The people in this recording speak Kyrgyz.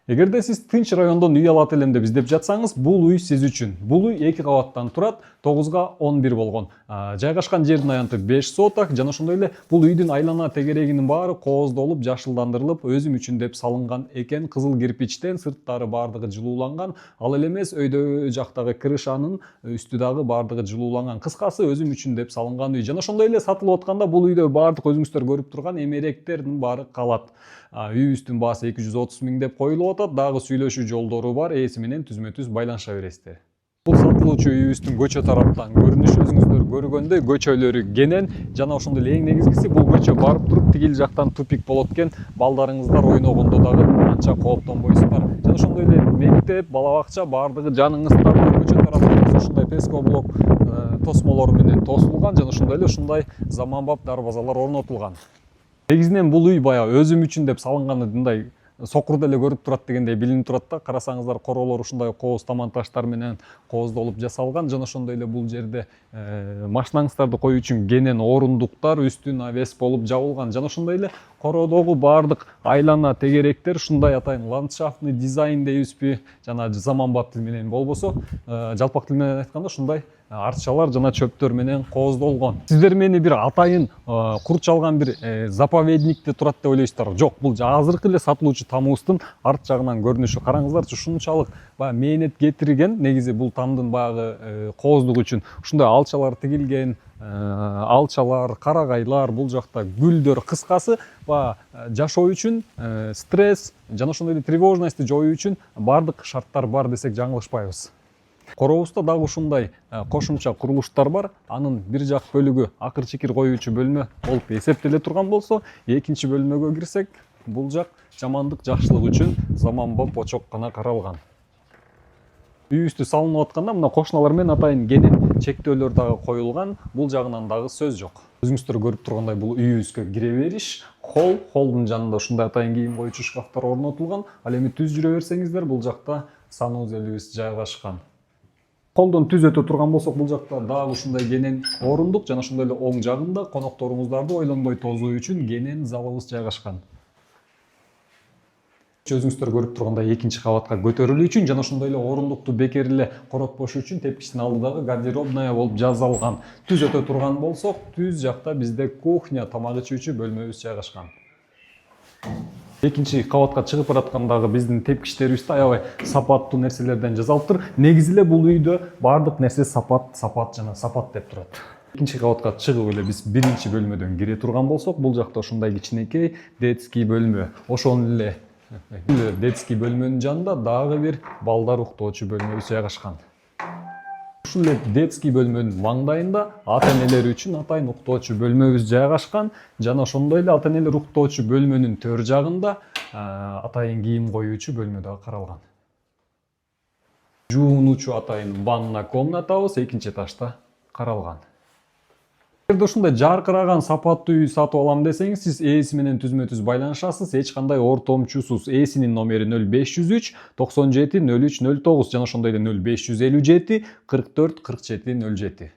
Эгерде сиз тынч райондон үй алат элем деп издеп жатсаңыз, бул үй сиз үчүн. Бул үй 2 кабаттан турат, 9/11 болгон. Жайгашкан жердин аянты 5 соток, жана ошондой эле бул үйдүн айлана тегерегинин баары кооздолуп, жашылдандырылып, өзүм үчүн деп салынган экен. Кызыл кирпичтен сырттары баардыгы жылууланган. Ал эле эмес, өйдө жактагы крышанын үстү дагы баардыгы жылууланган. Кыскасы өзүм үчүн деп салынган үй. Жана ошондой эле сатылып атканда бул үйдө баардык өзүңүздөр көрүп турган эмеректердин баары калат. Үйүбүздүн баасы 230 000 деп коюлуп атат. Дагы сүйлөшүү жолдору бар. Ээси менен түзмө-түз байланыша бересиздер. Бул сатылуучу үйүбүздүн көчө тараптан көрүнүшү өзүңүздөр көргөндөй көчөлөрү кенен, жана ошондой эле эң негизгиси бул көчө барып туруп тигил жактан тупик болот экен. Балдарыңыздар ойногондо дагы анча кооптонбойсуздар. Жана ошондой эле мектеп, бала бакча баардыгы жаныңызда көчө тараптан ушундай пескоблок тосмолору менен тосулган, жана ошондой эле ушундай заманбап дарбазалар орнотулган. Негизинен бул үй баягы өзүм үчүн деп салынганы мындай сокурда эле көрүп турат дегендей билинип турат да. Карасаңыздар, короолор ушундай кооз таман таштар менен кооздолуп жасалган. Жана ошондой эле бул жерде машинаңыздарды коюу үчүн кенен орундуктар үстү навес болуп жабылган. Жана ошондой эле короодогу баардык айлана тегеректер ушундай атайын ландшафтный дизайн дейбизби, жана заманбап тил менен болбосо жалпак тил менен айтканда ушундай арчалар жана чөптөр менен кооздолгон. Сиздер мени бир атайын курчалган бир заповедникте турат деп ойлойсуздар. Жок, бул азыркы эле сатылуучу тамыбыздын арт жагынан көрүнүшү. Караңыздарчы, ушунчалык баягы мээнет кетирген. Негизи бул тамдын баягы кооздугу үчүн ушундай алчалар тигилген. Алчалар, карагайлар, бул жакта гүлдөр. Кыскасы баягы жашоо үчүн стресс жана ошондой эле тревожностьти жоюу үчүн баардык шарттар бар десек жаңылышпайбыз. Корообузда дагы ушундай кошумча курулуштар бар. Анын бир жак бөлүгү акыр чикир коюучу бөлмө болуп эсептеле турган болсо, экинчи бөлмөгө кирсек, бул жак жамандык жакшылык үчүн заманбап очок гана каралган. Үйүбүздү салынып атканда мына кошуналар менен атайын кенен чектөөлөр дагы коюлган. Бул жагынан дагы сөз жок. Өзүңүздөр көрүп тургандай бул үйүбүзгө кире бериш, холдун жанында ушундай атайын кийим коюучу шкафтар орнотулган. Ал эми түз жүрө берсеңиздер, бул жакта санузелибиз жайгашкан. Колдон түз өтө турган болсок, бул жакта дагы ушундай кенен орундук, жана ошондой эле оң жагында конокторуңуздарды ойлонбой тозуу үчүн кенен залыбыз жайгашкан. Өзүңүздөр көрүп тургандай экинчи кабатка көтөрүлүү үчүн жана ошондой эле орундукту бекер эле коротпош үчүн тепкичтин алдыдагы гардеробная болуп жасалган. Түз өтө турган болсок, түз жакта бизде кухня, тамак ичүүчү бөлмөбүз жайгашкан. Экинчи кабатка чыгып бараткандагы биздин тепкичтерибизде аябай сапаттуу нерселерден жасалыптыр. Негизи эле бул үйдө баардык нерсе сапат деп турат. Экинчи кабатка чыгып эле биз биринчи бөлмөдөн кире турган болсок, бул жакта ушундай кичинекей детский бөлмө. Ошон эле детский бөлмөнүн жанында дагы бир балдар уктоочу бөлмөбүз жайгашкан. Ушул эле детский бөлмөнүн маңдайында ата-энелер үчүн атайын уктоочу бөлмөбүз жайгашкан. Жана ошондой эле ата-энелер уктоочу бөлмөнүн төр жагында атайын кийим коюучу бөлмө дагы каралган. Жуунуучу атайын ванна комнатабыз экинчи этажда каралган. Эгерде ушундай жаркыраган сапаттуу үй сатып алам десеңиз, сиз ээси менен түзмө-түз байланышасыз, эч кандай ортомчусуз. Ээсинин номери 0503 97 03 09 жана ошондой эле 0557 44 47 07.